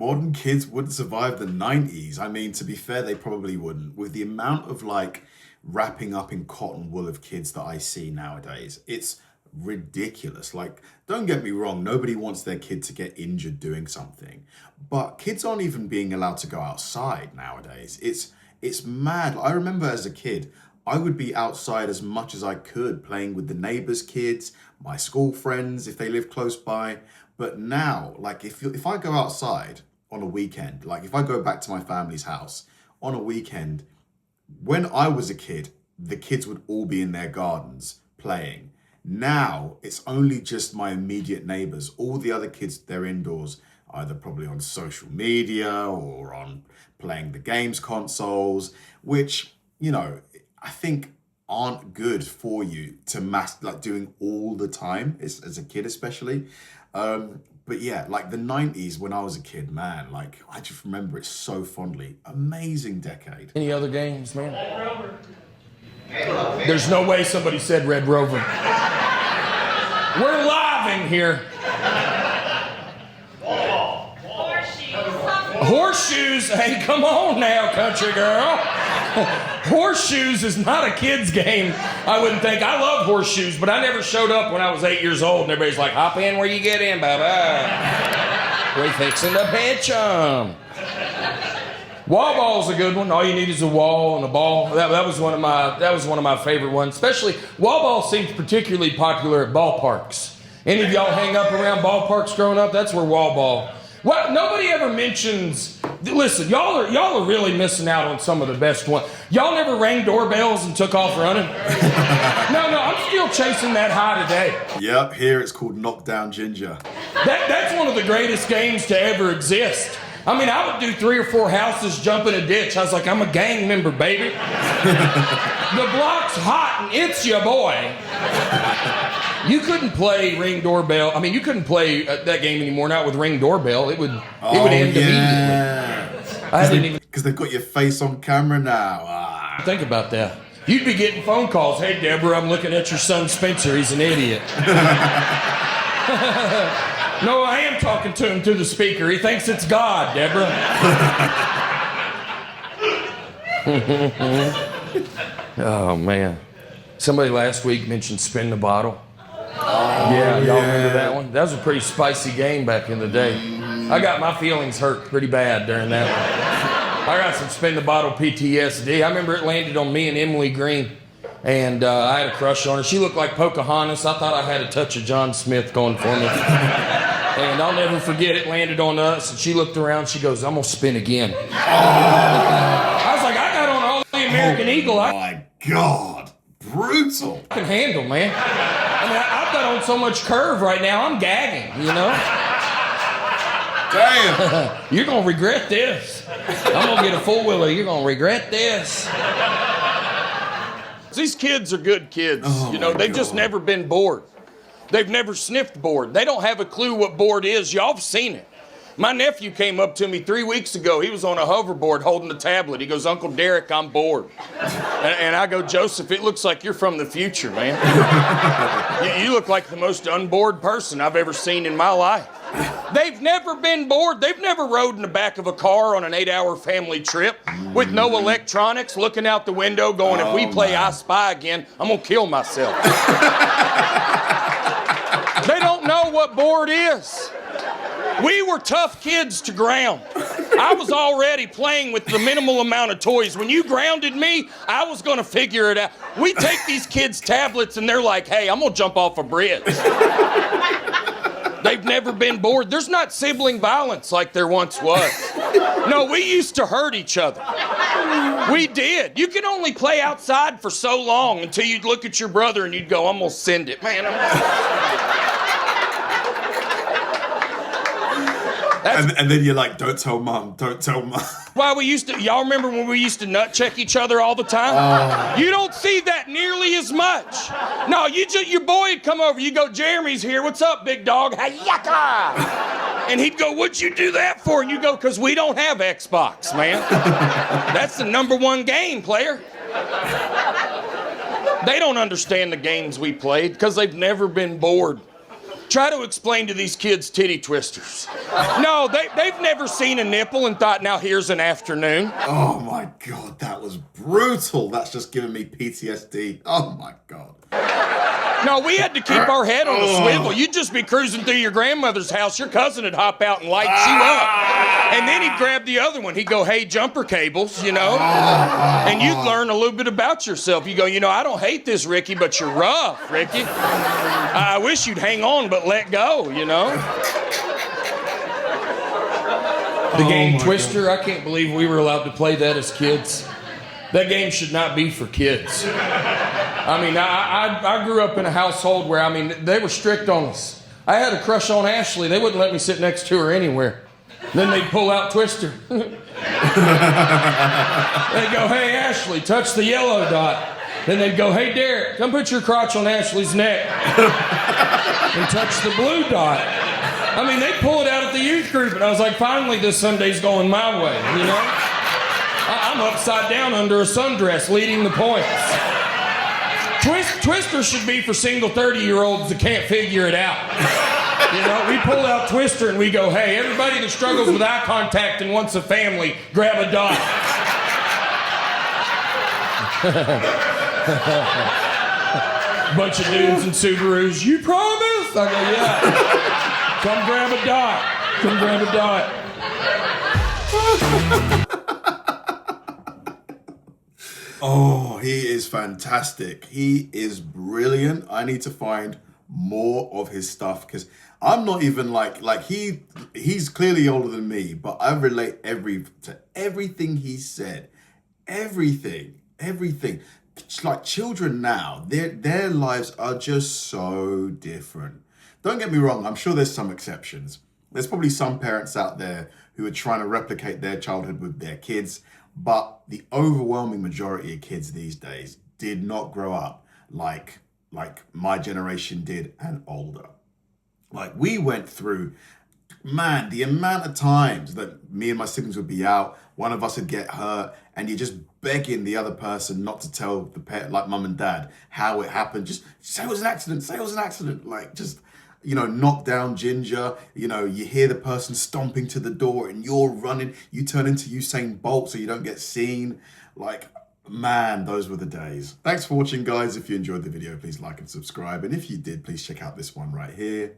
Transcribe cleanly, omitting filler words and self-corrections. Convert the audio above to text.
Modern kids wouldn't survive the 90s. I mean, to be fair, they probably wouldn't. With the amount of like wrapping up in cotton wool of kids that I see nowadays, it's ridiculous. Like, don't get me wrong, nobody wants their kid to get injured doing something, but kids aren't even being allowed to go outside nowadays. It's mad. I remember as a kid, I would be outside as much as I could, playing with the neighbors' kids, my school friends, if they live close by. But now, like, if I go outside on a weekend, like if I go back to my family's house on a weekend, when I was a kid, the kids would all be in their gardens playing. Now, it's only just my immediate neighbors. All the other kids, they're indoors, either probably on social media or on playing the games consoles, which, you know, I think aren't good for you to like doing all the time as a kid, especially. But yeah, like the 90s when I was a kid, man, like I just remember it so fondly. Amazing decade. Any other games, man? Red Rover. There's no way somebody said Red Rover. We're live in here. Horseshoes. Hey, come on now, country girl. Horseshoes is not a kid's game, I wouldn't think. I love horseshoes, but I never showed up when I was 8 years old, and everybody's like, hop in where you get in, baby. We fixing to pitch 'em. Wall ball's a good one. All you need is a wall and a ball. That was one of my favorite ones. Especially wall ball seems particularly popular at ballparks. Any of y'all hang up around ballparks growing up? That's where wall ball. What nobody ever mentions. Listen, y'all are really missing out on some of the best ones. Y'all never rang doorbells and took off running? No, I'm still chasing that high today. Yep, here it's called Knockdown Ginger. That's one of the greatest games to ever exist. I mean, I would do 3 or 4 houses, jump in a ditch. I was like, I'm a gang member, baby. The block's hot and it's your boy. You couldn't play Ring Doorbell. I mean, you couldn't play that game anymore, not with Ring Doorbell. It would end immediately. I didn't even... Because they've got your face on camera now. Think about that. You'd be getting phone calls. Hey, Deborah, I'm looking at your son Spencer. He's an idiot. No, I am talking to him through the speaker. He thinks it's God, Deborah. Oh, man. Somebody last week mentioned Spin the Bottle. Yeah, y'all remember that one? That was a pretty spicy game back in the day. I got my feelings hurt pretty bad during that one. I got some Spin the Bottle PTSD. I remember it landed on me and Emily Green. And I had a crush on her. She looked like Pocahontas. I thought I had a touch of John Smith going for me. And I'll never forget it landed on us. And she looked around. She goes, I'm going to spin again. I was like, I got on all the American Eagle. Oh my God. Brutal. I can handle, man. I mean, I've got on so much curve right now. I'm gagging, you know? Damn. You're going to regret this. I'm going to get a four-wheeler. You're going to regret this. These kids are good kids. Oh, you know, they've just never been bored. They've never sniffed bored. They don't have a clue what bored is. Y'all have seen it. My nephew came up to me 3 weeks ago. He was on a hoverboard holding a tablet. He goes, Uncle Derrick, I'm bored. And I go, Joseph, it looks like you're from the future, man. You look like the most unbored person I've ever seen in my life. They've never been bored. They've never rode in the back of a car on an 8-hour family trip with no electronics, looking out the window going, if we play I Spy again, I'm going to kill myself. They don't know what bored is. We were tough kids to ground. I was already playing with the minimal amount of toys. When you grounded me, I was going to figure it out. We take these kids' tablets and they're like, hey, I'm going to jump off a bridge. They've never been bored. There's not sibling violence like there once was. No, we used to hurt each other. We did. You could only play outside for so long until you'd look at your brother and you'd go, I'm going to send it. Man, and then you're like, don't tell mom, don't tell mom. Why y'all remember when we used to nut check each other all the time? You don't see that nearly as much. No, your boy would come over, you go, Jeremy's here, what's up, big dog? Hi-yaka! And he'd go, what'd you do that for? And you go, because we don't have Xbox, man. That's the #1 game, player. They don't understand the games we played because they've never been bored. Try to explain to these kids titty twisters. No, they've never seen a nipple and thought, now here's an afternoon. Oh my God, that was brutal. That's just giving me PTSD. Oh my God. No, we had to keep our head on a swivel. You'd just be cruising through your grandmother's house. Your cousin would hop out and light you up. And then he'd grab the other one. He'd go, hey, jumper cables, you know? And you'd learn a little bit about yourself. You go, you know, I don't hate this, Ricky, but you're rough, Ricky. I wish you'd hang on but let go, you know? The game Twister, I can't believe we were allowed to play that as kids. That game should not be for kids. I mean, I grew up in a household where, I mean, they were strict on us. I had a crush on Ashley. They wouldn't let me sit next to her anywhere. Then they'd pull out Twister. They'd go, hey, Ashley, touch the yellow dot. Then they'd go, hey, Derrick, come put your crotch on Ashley's neck. And touch the blue dot. I mean, they'd pull it out at the youth group, and I was like, finally, this Sunday's going my way, you know? I'm upside down under a sundress leading the points. Twister should be for single 30-year-olds that can't figure it out. You know, we pull out Twister and we go, hey, everybody that struggles with eye contact and wants a family, grab a dot. Bunch of dudes in Subarus, you promise? I go, yeah. Come grab a dot. Come grab a dot. Oh, he is fantastic. He is brilliant. I need to find more of his stuff because I'm not even he's clearly older than me, but I relate to everything he said. Everything. It's like children now, their lives are just so different. Don't get me wrong, I'm sure there's some exceptions. There's probably some parents out there who are trying to replicate their childhood with their kids. But the overwhelming majority of kids these days did not grow up like my generation did and older. Like we went through, man, the amount of times that me and my siblings would be out, one of us would get hurt, and you're just begging the other person not to tell the pet, like mum and dad, how it happened. Just say it was an accident, like just, you know, knock down Ginger, you know, you hear the person stomping to the door and you're running, you turn into Usain Bolt so you don't get seen. Like, man, those were the days. Thanks for watching, guys. If you enjoyed the video, please like and subscribe. And if you did, please check out this one right here.